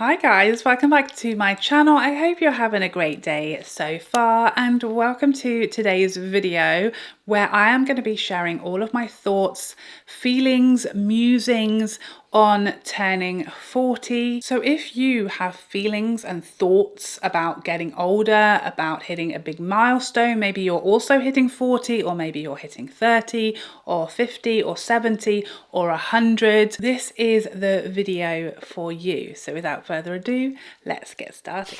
Hi guys, welcome back to my channel. I hope you're having a great day so far and welcome to today's video where I am going to be sharing all of my thoughts, feelings, musings on turning 40. So if you have feelings and thoughts about getting older, about hitting a big milestone, maybe you're also hitting 40 or maybe you're hitting 30 or 50 or 70 or 100, this is the video for you. So without further ado, let's get started.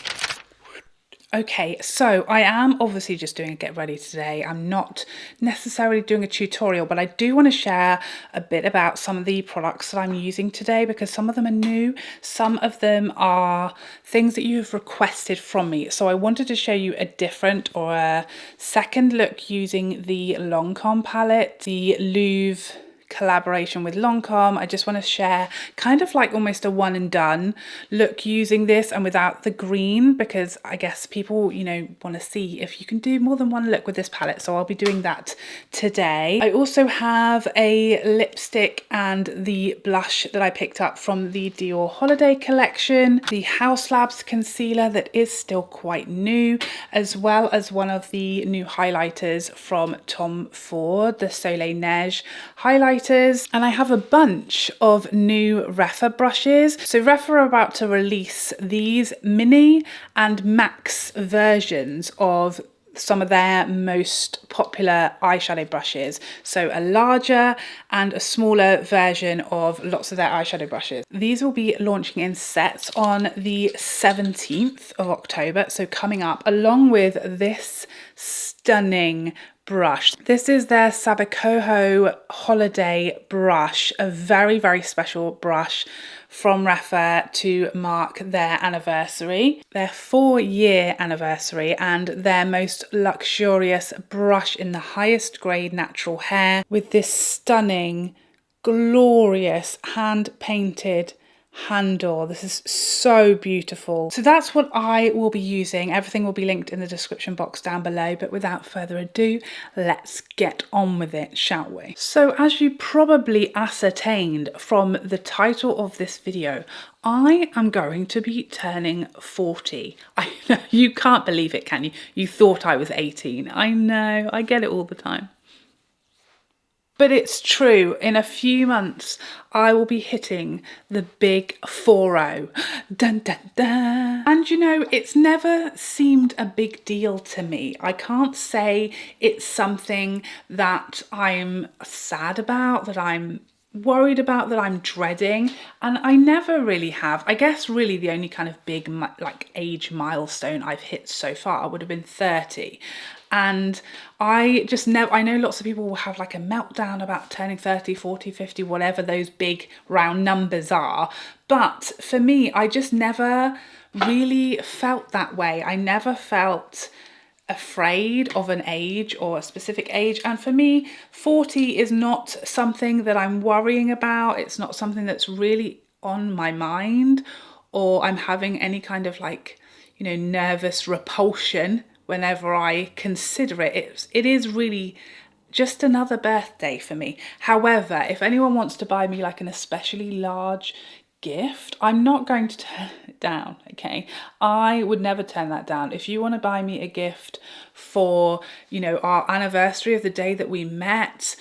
Okay, so I am obviously just doing a get ready today. I'm not necessarily doing a tutorial, but I do want to share a bit about some of the products that I'm using today because some of them are new. Some of them are things that you've requested from me. So I wanted to show you a different or a second look using the Lancome palette, the Louvre collaboration with Lancome. I just want to share kind of like almost a one and done look using this and without the green, because I guess people, you know, want to see if you can do more than one look with this palette. So I'll be doing that today. I also have a lipstick and the blush that I picked up from the Dior holiday collection, the Haus Labs concealer that is still quite new, as well as one of the new highlighters from Tom Ford, the Soleil Neige highlighter. And I have a bunch of new Rephr brushes. So Rephr are about to release these mini and max versions of some of their most popular eyeshadow brushes. So a larger and a smaller version of lots of their eyeshadow brushes. These will be launching in sets on the 17th of October. So coming up, along with this stunning brush. This is their Sabacojo holiday brush, a very, very special brush from Rephr to mark their anniversary, their 4-year anniversary, and their most luxurious brush in the highest grade natural hair with this stunning, glorious hand-painted handle. This is so beautiful. So that's what I will be using. Everything will be linked in the description box down below, but without further ado, let's get on with it, shall we? So as you probably ascertained from the title of this video, I am going to be turning 40. I know, you can't believe it, can you? You thought I was 18. I know, I get it all the time. But it's true, in a few months, I will be hitting the big 40. Dun, dun, dun. And you know, it's never seemed a big deal to me. I can't say it's something that I'm sad about, that I'm worried about, that I'm dreading, and I never really have. I guess really the only kind of big like age milestone I've hit so far would have been 30. And I just never, I know lots of people will have like a meltdown about turning 30, 40, 50, whatever those big round numbers are. But for me, I just never really felt that way. I never felt afraid of an age or a specific age. And for me, 40 is not something that I'm worrying about. It's not something that's really on my mind, or I'm having any kind of like, you know, nervous repulsion whenever I consider it. It is really just another birthday for me. However, if anyone wants to buy me like an especially large gift, I'm not going to turn it down, okay? I would never turn that down. If you want to buy me a gift for, you know, our anniversary of the day that we met,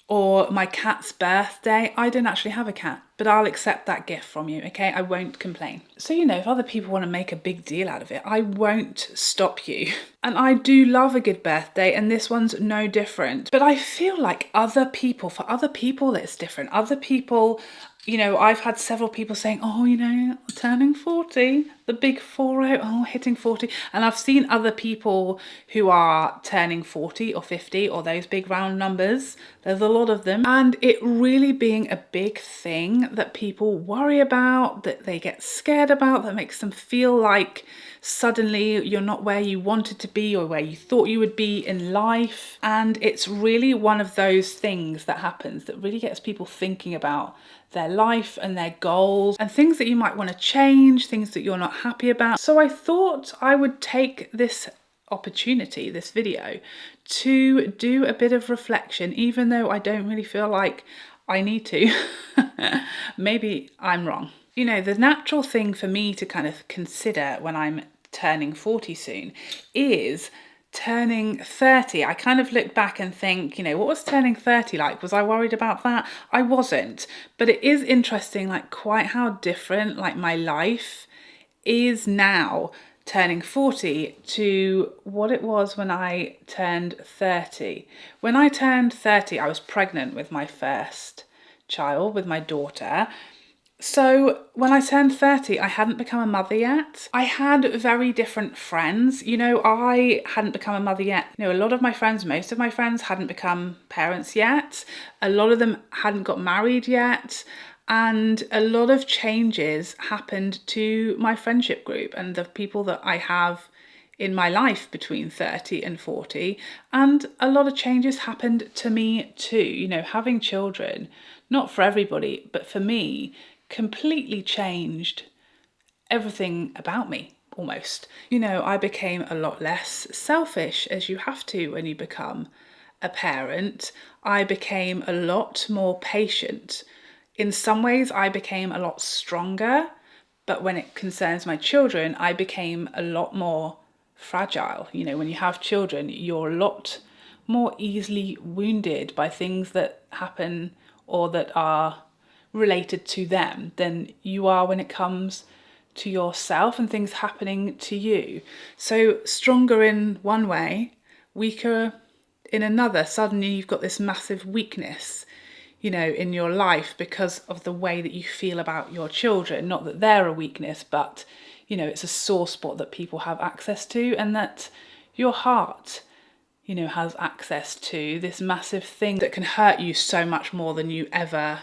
or my cat's birthday, I don't actually have a cat, but I'll accept that gift from you, okay? I won't complain. So, you know, if other people want to make a big deal out of it, I won't stop you. And I do love a good birthday, and this one's no different. But I feel like other people, for other people, it's different. Other people, you know, I've had several people saying, oh, you know, turning 40, the big 40, oh, hitting 40. And I've seen other people who are turning 40 or 50 or those big round numbers. There's a lot of them. And it really being a big thing that people worry about, that they get scared about, that makes them feel like suddenly you're not where you wanted to be or where you thought you would be in life. And it's really one of those things that happens that really gets people thinking about their life and their goals and things that you might want to change, things that you're not happy about. So I thought I would take this opportunity, this video, to do a bit of reflection, even though I don't really feel like I need to. Maybe I'm wrong. You know, the natural thing for me to kind of consider when I'm turning 40 soon is turning 30. I kind of look back and think, you know, what was turning 30 like? Was I worried about that? I wasn't. But it is interesting, like, quite how different, like, my life is now turning 40 to what it was when I turned 30. When I turned 30, I was pregnant with my first child, with my daughter. So when I turned 30, I hadn't become a mother yet. I had very different friends. You know, I hadn't become a mother yet. You know, a lot of my friends, most of my friends hadn't become parents yet. A lot of them hadn't got married yet. And a lot of changes happened to my friendship group and the people that I have in my life between 30 and 40. And a lot of changes happened to me too. You know, having children, not for everybody, but for me, completely changed everything about me, almost. You know, I became a lot less selfish, as you have to when you become a parent. I became a lot more patient. In some ways, I became a lot stronger, but when it concerns my children, I became a lot more fragile. You know, when you have children, you're a lot more easily wounded by things that happen or that are related to them than you are when it comes to yourself and things happening to you. So stronger in one way, weaker in another. Suddenly you've got this massive weakness, you know, in your life because of the way that you feel about your children. Not that they're a weakness, but, you know, it's a sore spot that people have access to, and that your heart, you know, has access to this massive thing that can hurt you so much more than you ever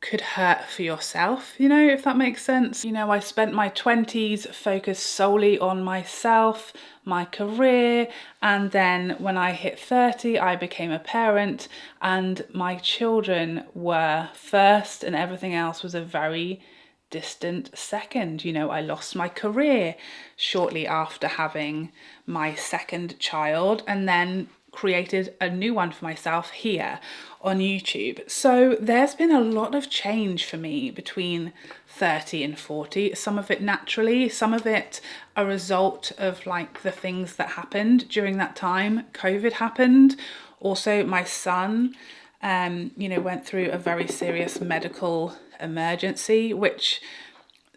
could hurt for yourself, you know, if that makes sense. You know, I spent my 20s focused solely on myself, my career, and then when I hit 30, I became a parent and my children were first and everything else was a very distant second. You know, I lost my career shortly after having my second child and then created a new one for myself here on YouTube. So there's been a lot of change for me between 30 and 40, some of it naturally, some of it a result of like the things that happened during that time. COVID happened. Also, my son, you know, went through a very serious medical emergency, which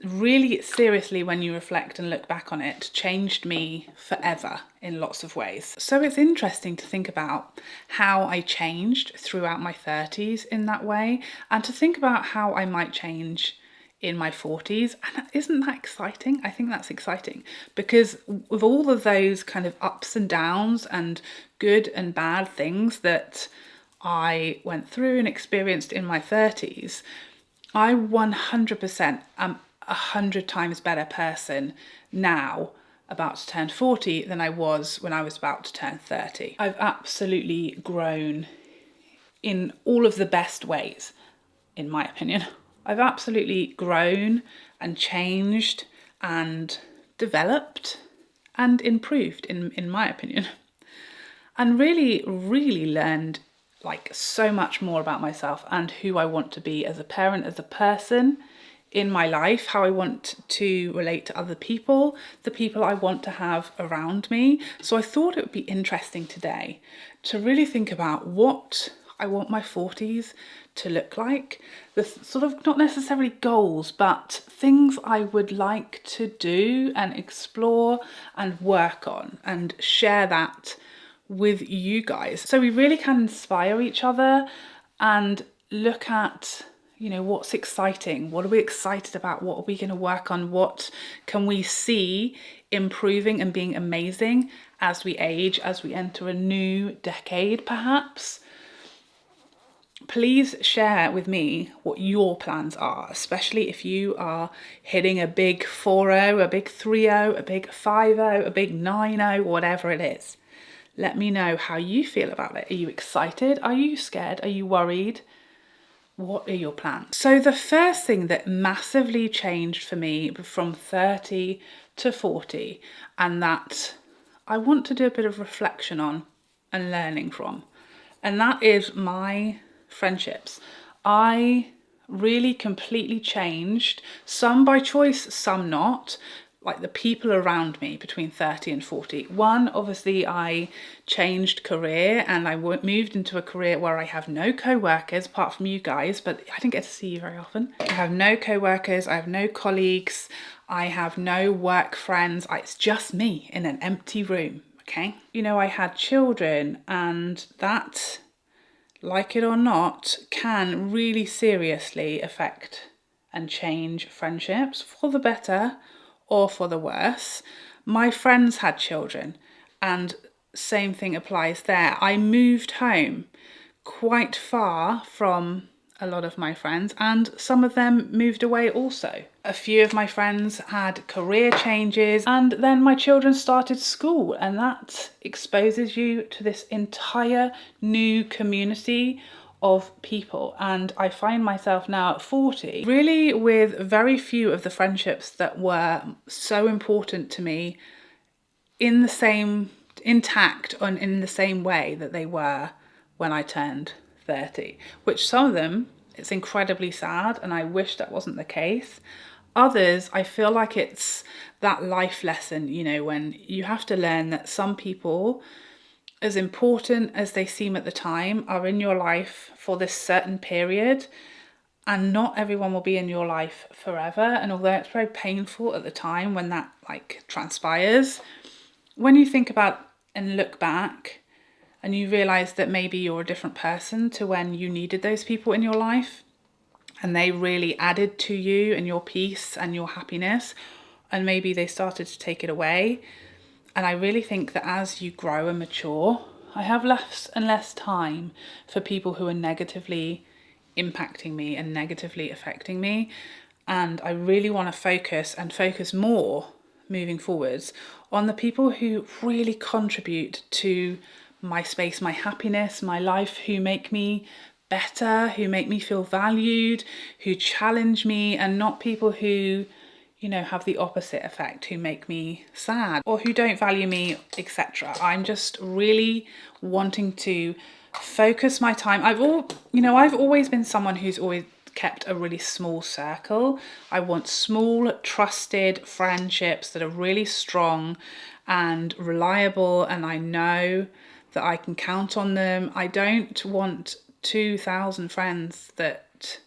really seriously, when you reflect and look back on it, changed me forever in lots of ways. So it's interesting to think about how I changed throughout my 30s in that way, and to think about how I might change in my 40s. And isn't that exciting? I think that's exciting because with all of those kind of ups and downs and good and bad things that I went through and experienced in my 30s, I 100% am 100 times better person now about to turn 40 than I was when I was about to turn 30. I've absolutely grown in all of the best ways, in my opinion. I've absolutely grown and changed and developed and improved, in my opinion. And really, really learned like so much more about myself and who I want to be as a parent, as a person in my life, how I want to relate to other people, the people I want to have around me. So I thought it would be interesting today to really think about what I want my 40s to look like. The sort of not necessarily goals, but things I would like to do and explore and work on and share that with you guys. So we really can inspire each other and look at, you know, what's exciting, what are we excited about, what are we going to work on, what can we see improving and being amazing as we age, as we enter a new decade perhaps. Please share with me what your plans are, especially if you are hitting a big 4-0, a big 3-0, a big 5-0, a big 9-0, whatever it is. Let me know how you feel about it. Are you excited? Are you scared? Are you worried? What are your plans? So the first thing that massively changed for me from 30 to 40, and that I want to do a bit of reflection on and learning from, and that is my friendships. I really completely changed, some by choice, some not, like the people around me between 30 and 40. One, obviously I changed career and I moved into a career where I have no co-workers apart from you guys, but I didn't get to see you very often. I have no co-workers, I have no colleagues, I have no work friends. It's just me in an empty room, okay? You know, I had children, and that, like it or not, can really seriously affect and change friendships for the better or for the worse. My friends had children, and same thing applies there. I moved home quite far from a lot of my friends, and some of them moved away also. A few of my friends had career changes, and then my children started school, and that exposes you to this entire new community of people. And I find myself now at 40 really with very few of the friendships that were so important to me in the same, intact and in the same way that they were when I turned 30, which some of them, it's incredibly sad and I wish that wasn't the case. Others, I feel like it's that life lesson, you know, when you have to learn that some people, as important as they seem at the time, are in your life for this certain period, and not everyone will be in your life forever. And although it's very painful at the time when that like transpires, when you think about and look back and you realize that maybe you're a different person to when you needed those people in your life, and they really added to you and your peace and your happiness, and maybe they started to take it away. And I really think that as you grow and mature, I have less and less time for people who are negatively impacting me and negatively affecting me. And I really want to focus more moving forwards on the people who really contribute to my space, my happiness, my life, who make me better, who make me feel valued, who challenge me, and not people who, you know, have the opposite effect, who make me sad or who don't value me, etc. I'm just really wanting to focus my time. I've always been someone who's always kept a really small circle. I want small, trusted friendships that are really strong and reliable, and I know that I can count on them. I don't want 2,000 friends that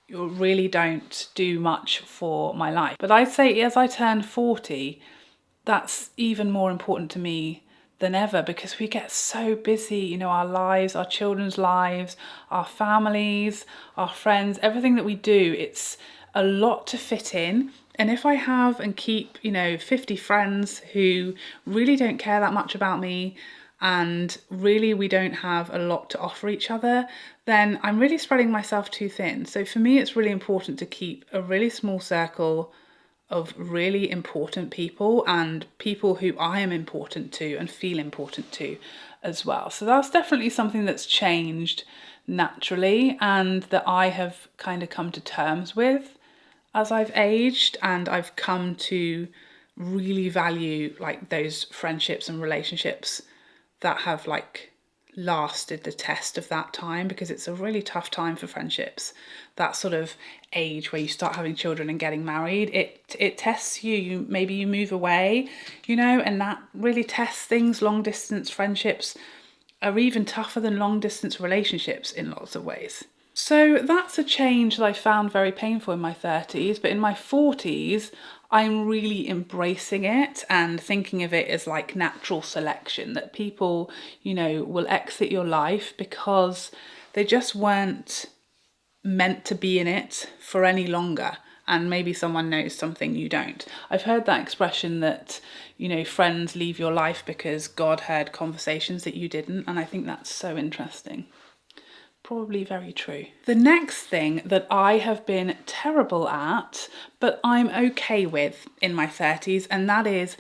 really don't do much for my life. But I'd say as I turn 40, that's even more important to me than ever, because we get so busy, you know, our lives, our children's lives, our families, our friends, everything that we do, it's a lot to fit in. And if I have and keep, you know, 50 friends who really don't care that much about me, and really we don't have a lot to offer each other, then I'm really spreading myself too thin. So for me, it's really important to keep a really small circle of really important people, and people who I am important to and feel important to as well. So that's definitely something that's changed naturally, and that I have kind of come to terms with as I've aged, and I've come to really value like those friendships and relationships that have like lasted the test of that time, because it's a really tough time for friendships. That sort of age where you start having children and getting married, it tests you. Maybe you move away, you know, and that really tests things. Long distance friendships are even tougher than long distance relationships in lots of ways. So that's a change that I found very painful in my 30s, but in my 40s, I'm really embracing it and thinking of it as like natural selection, that people, you know, will exit your life because they just weren't meant to be in it for any longer. And maybe someone knows something you don't. I've heard that expression that, you know, friends leave your life because God heard conversations that you didn't. And I think that's so interesting. Probably very true. The next thing that I have been terrible at, but I'm okay with in my 30s, and that is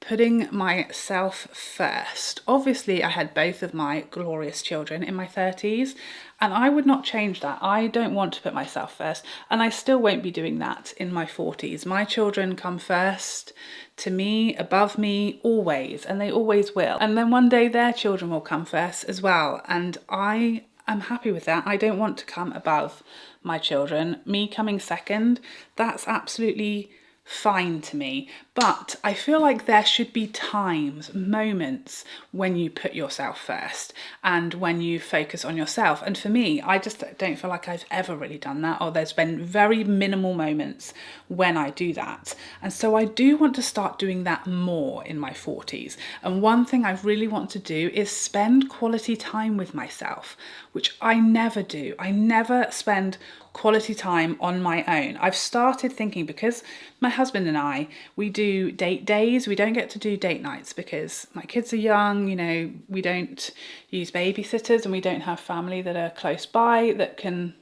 putting myself first. Obviously, I had both of my glorious children in my 30s, and I would not change that. I don't want to put myself first, and I still won't be doing that in my 40s. My children come first to me, above me, always, and they always will. And then one day their children will come first as well, and I I'm happy with that. I don't want to come above my children. Me coming second, that's absolutely fine to me. But I feel like there should be times, moments when you put yourself first and when you focus on yourself. And for me, I just don't feel like I've ever really done that, or there's been very minimal moments when I do that. And so I do want to start doing that more in my 40s. And one thing I really want to do is spend quality time with myself, which I never do. I never spend quality time on my own. I've started thinking, because my husband and I, we do date days. We don't get to do date nights because my kids are young, you know, we don't use babysitters and we don't have family that are close by that can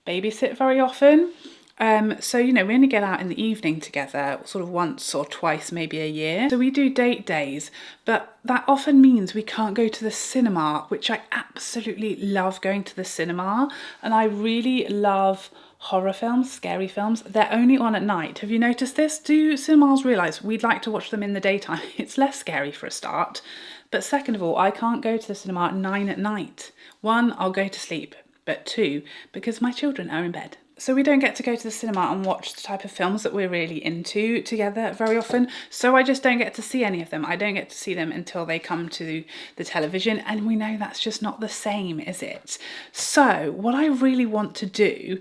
babysit very often. So, you know, we only get out in the evening together sort of once or twice, maybe a year. So we do date days, but that often means we can't go to the cinema, which I absolutely love going to the cinema. And I really love horror films, scary films. They're only on at night. Have you noticed this? Do cinemas realise we'd like to watch them in the daytime? It's less scary for a start. But second of all, I can't go to the cinema at 9 at night. One, I'll go to sleep, but two, because my children are in bed. So we don't get to go to the cinema and watch the type of films that we're really into together very often. So I just don't get to see any of them. I don't get to see them until they come to the television. And we know that's just not the same, is it? So what I really want to do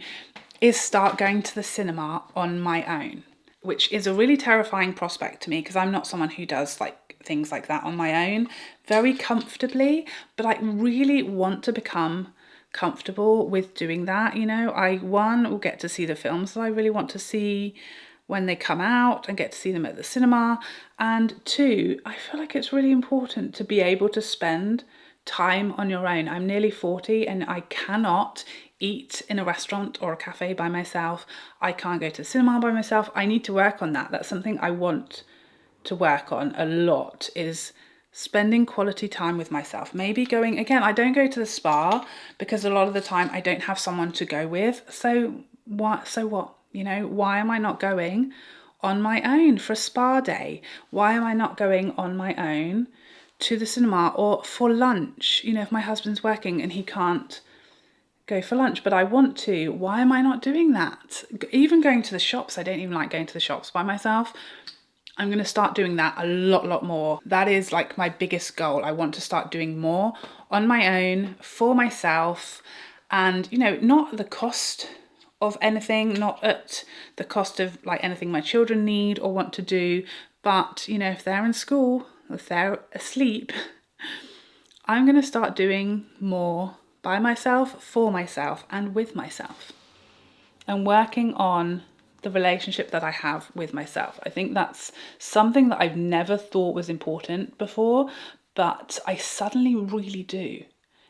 is start going to the cinema on my own, which is a really terrifying prospect to me because I'm not someone who does like things like that on my own very comfortably, but I really want to become comfortable with doing that. You know, I will get to see the films that I really want to see when they come out and get to see them at the cinema. And two, I feel like it's really important to be able to spend time on your own. I'm nearly 40 and I cannot eat in a restaurant or a cafe by myself. I can't go to the cinema by myself. I need to work on that. That's something I want to work on a lot, is spending quality time with myself. Maybe going, again, I don't go to the spa because a lot of the time I don't have someone to go with. So what, you know, why am I not going on my own for a spa day? Why am I not going on my own to the cinema or for lunch? You know, if my husband's working and he can't go for lunch, but I want to, why am I not doing that? Even going to the shops, I don't even like going to the shops by myself. I'm going to start doing that a lot more. That is like my biggest goal. I want to start doing more on my own for myself, and, you know, not at the cost of anything, not at the cost of like anything my children need or want to do. But, you know, if they're in school, if they're asleep, I'm going to start doing more by myself, for myself, and with myself, and working on the relationship that I have with myself. I think that's something that I've never thought was important before, but I suddenly really do.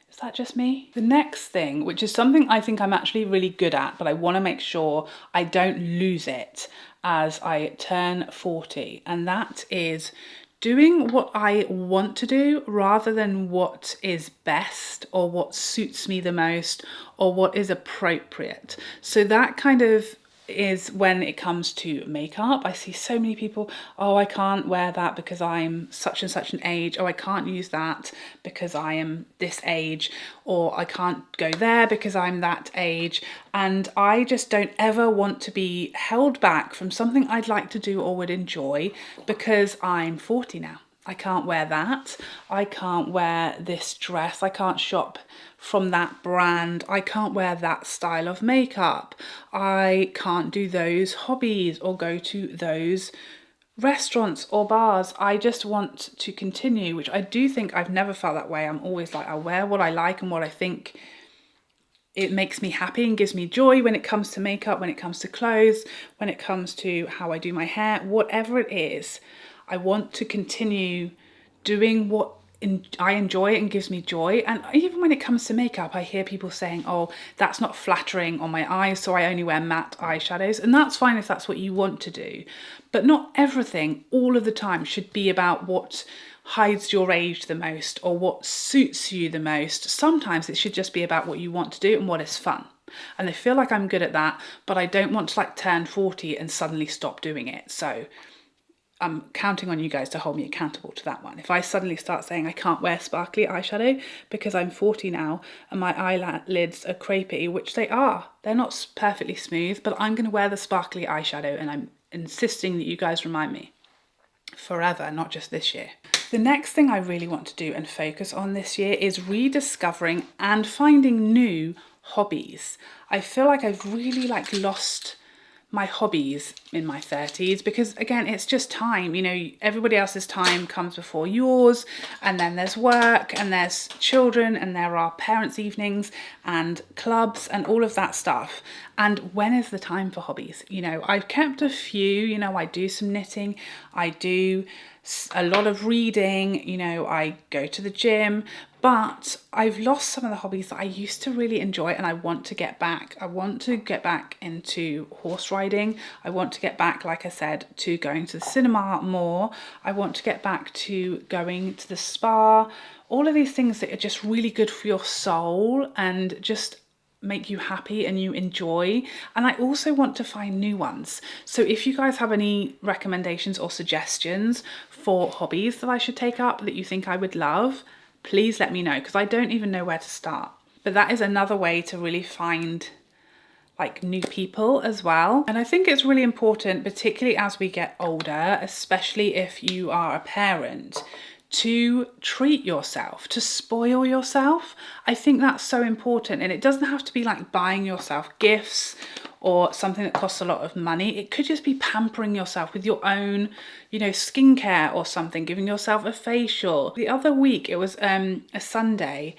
Is that just me? The next thing, which is something I think I'm actually really good at, but I want to make sure I don't lose it as I turn 40, and that is doing what I want to do rather than what is best or what suits me the most or what is appropriate. So that kind of is when it comes to makeup. I see so many people, oh, I can't wear that because I'm such and such an age, or I can't use that because I am this age, or I can't go there because I'm that age. And I just don't ever want to be held back from something I'd like to do or would enjoy because I'm 40 now. I can't wear that. I can't wear this dress. I can't shop from that brand. I can't wear that style of makeup. I can't do those hobbies or go to those restaurants or bars. I just want to continue, which I do think I've never felt that way. I'm always like, I wear what I like and what I think it makes me happy and gives me joy when it comes to makeup, when it comes to clothes, when it comes to how I do my hair, whatever it is. I want to continue doing what I enjoy and gives me joy. And even when it comes to makeup, I hear people saying, oh, that's not flattering on my eyes, so I only wear matte eyeshadows. And that's fine if that's what you want to do. But not everything all of the time should be about what hides your age the most or what suits you the most. Sometimes it should just be about what you want to do and what is fun. And I feel like I'm good at that, but I don't want to like turn 40 and suddenly stop doing it. So I'm counting on you guys to hold me accountable to that one. If I suddenly start saying I can't wear sparkly eyeshadow because I'm 40 now and my eyelids are crepey, which they are, they're not perfectly smooth, but I'm going to wear the sparkly eyeshadow, and I'm insisting that you guys remind me forever, not just this year. The next thing I really want to do and focus on this year is rediscovering and finding new hobbies. I feel like I've really lost my hobbies in my 30s because, again, it's just time. You know, everybody else's time comes before yours, and then there's work and there's children and there are parents' evenings and clubs and all of that stuff. And when is the time for hobbies? You know, I've kept a few. You know, I do some knitting, I do a lot of reading, you know, I go to the gym, but I've lost some of the hobbies that I used to really enjoy, and I want to get back. I want to get back into horse riding. I want to get back, like I said, to going to the cinema more. I want to get back to going to the spa. All of these things that are just really good for your soul and just make you happy and you enjoy. And I also want to find new ones. So if you guys have any recommendations or suggestions for hobbies that I should take up that you think I would love, please let me know, because I don't even know where to start. But that is another way to really find new people as well. And I think it's really important, particularly as we get older, especially if you are a parent, to treat yourself, to spoil yourself. I think that's so important. And it doesn't have to be like buying yourself gifts or something that costs a lot of money. It could just be pampering yourself with your own, you know, skincare or something, giving yourself a facial. The other week, it was a Sunday,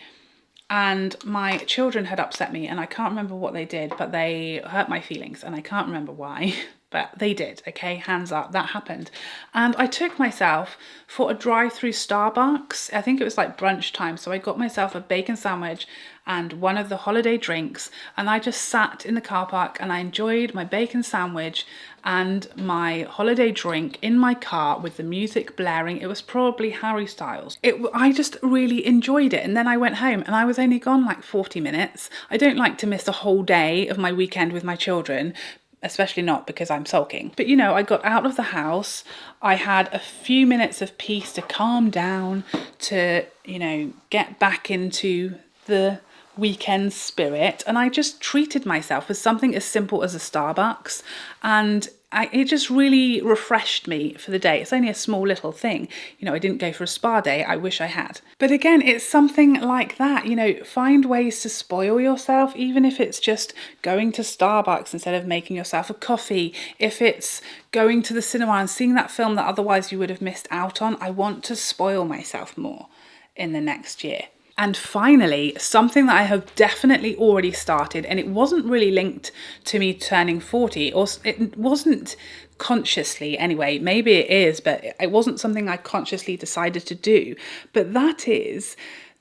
and my children had upset me, and I can't remember what they did, but they hurt my feelings, and I can't remember why. But they did, okay? Hands up, that happened. And I took myself for a drive-through Starbucks. I think it was like brunch time. So I got myself a bacon sandwich and one of the holiday drinks. And I just sat in the car park and I enjoyed my bacon sandwich and my holiday drink in my car with the music blaring. It was probably Harry Styles. I just really enjoyed it. And then I went home and I was only gone like 40 minutes. I don't like to miss a whole day of my weekend with my children, especially not because I'm sulking. But you know, I got out of the house, I had a few minutes of peace to calm down, to, you know, get back into the weekend spirit, and I just treated myself with something as simple as a Starbucks, and it just really refreshed me for the day. It's only a small little thing. You know, I didn't go for a spa day. I wish I had. But again, it's something like that. You know, find ways to spoil yourself, even if it's just going to Starbucks instead of making yourself a coffee. If it's going to the cinema and seeing that film that otherwise you would have missed out on. I want to spoil myself more in the next year. And finally, something that I have definitely already started, and it wasn't really linked to me turning 40, or it wasn't consciously anyway, maybe it is, but it wasn't something I consciously decided to do. But that is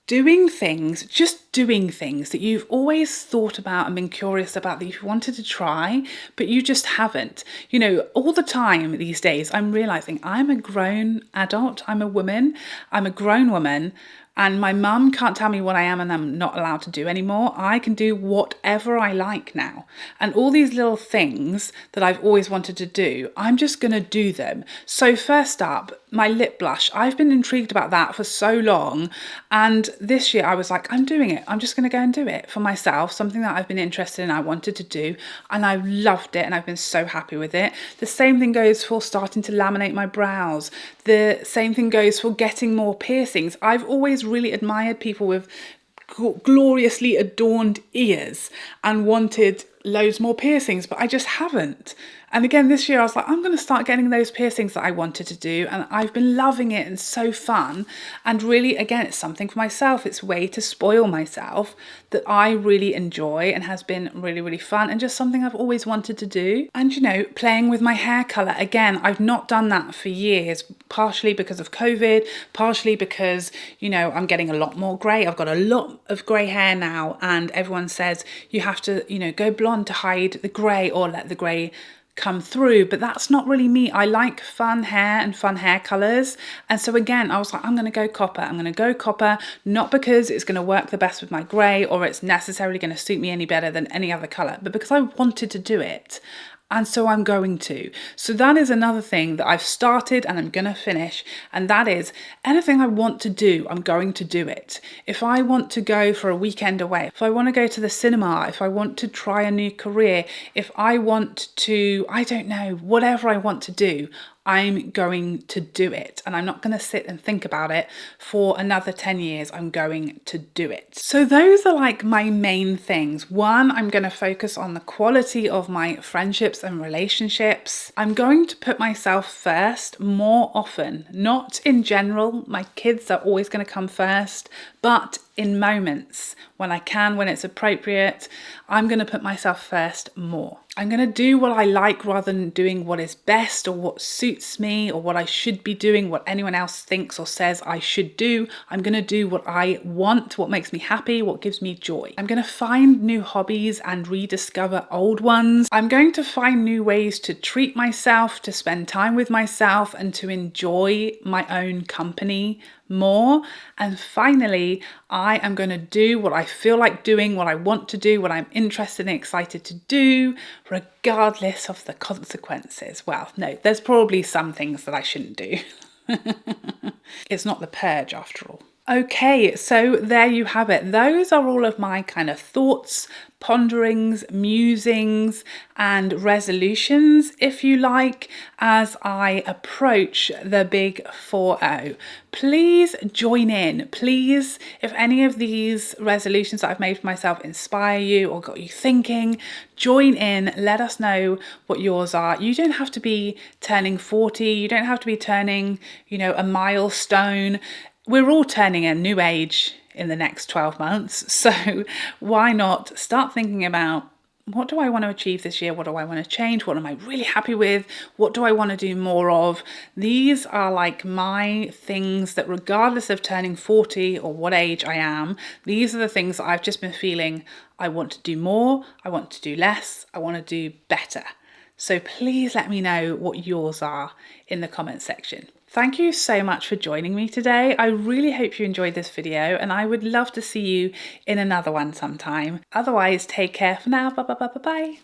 doing things that you've always thought about and been curious about, that you've wanted to try, but you just haven't. You know, all the time these days, I'm realizing I'm a grown adult, I'm a woman, I'm a grown woman, and my mum can't tell me what I am and I'm not allowed to do anymore. I can do whatever I like now. And all these little things that I've always wanted to do, I'm just going to do them. So first up, my lip blush. I've been intrigued about that for so long. And this year I was like, I'm doing it. I'm just going to go and do it for myself. Something that I've been interested in, I wanted to do. And I loved it and I've been so happy with it. The same thing goes for starting to laminate my brows. The same thing goes for getting more piercings. I've always really admired people with gloriously adorned ears and wanted loads more piercings, but I just haven't. And again, this year I was like, I'm going to start getting those piercings that I wanted to do, and I've been loving it and so fun. And really, again, it's something for myself. It's a way to spoil myself that I really enjoy and has been really, really fun, and just something I've always wanted to do. And you know, playing with my hair colour. Again, I've not done that for years, partially because of COVID, partially because, you know, I'm getting a lot more grey. I've got a lot of grey hair now, and everyone says you have to, you know, go blonde to hide the grey or let the grey come through, but that's not really me. I like fun hair and fun hair colours, and so again I was like, I'm going to go copper. I'm going to go copper, not because it's going to work the best with my grey or it's necessarily going to suit me any better than any other colour, but because I wanted to do it. And so I'm going to. So that is another thing that I've started and I'm going to finish. And that is anything I want to do, I'm going to do it. If I want to go for a weekend away, if I want to go to the cinema, if I want to try a new career, if I want to, I don't know, whatever I want to do, I'm going to do it. And I'm not going to sit and think about it for another 10 years. I'm going to do it. So those are like my main things. One, I'm going to focus on the quality of my friendships and relationships. I'm going to put myself first more often, not in general. My kids are always going to come first, but in moments when I can, when it's appropriate, I'm going to put myself first more. I'm going to do what I like rather than doing what is best or what suits me or what I should be doing, what anyone else thinks or says I should do. I'm going to do what I want, what makes me happy, what gives me joy. I'm going to find new hobbies and rediscover old ones. I'm going to find new ways to treat myself, to spend time with myself, and to enjoy my own company more. And finally, I am going to do what I feel like doing, what I want to do, what I'm interested and excited to do, regardless of the consequences. Well, no, there's probably some things that I shouldn't do. It's not the purge after all. Okay, so there you have it. Those are all of my kind of thoughts, ponderings, musings, and resolutions, if you like, as I approach the big 4-0. Please join in. Please, if any of these resolutions that I've made for myself inspire you or got you thinking, join in. Let us know what yours are. You don't have to be turning 40. You don't have to be turning, a milestone. We're all turning a new age in the next 12 months. So why not start thinking about, what do I want to achieve this year? What do I want to change? What am I really happy with? What do I want to do more of? These are like my things that, regardless of turning 40 or what age I am, these are the things that I've just been feeling I want to do more, I want to do less, I want to do better. So please let me know what yours are in the comments section. Thank you so much for joining me today. I really hope you enjoyed this video and I would love to see you in another one sometime. Otherwise, take care for now. Bye.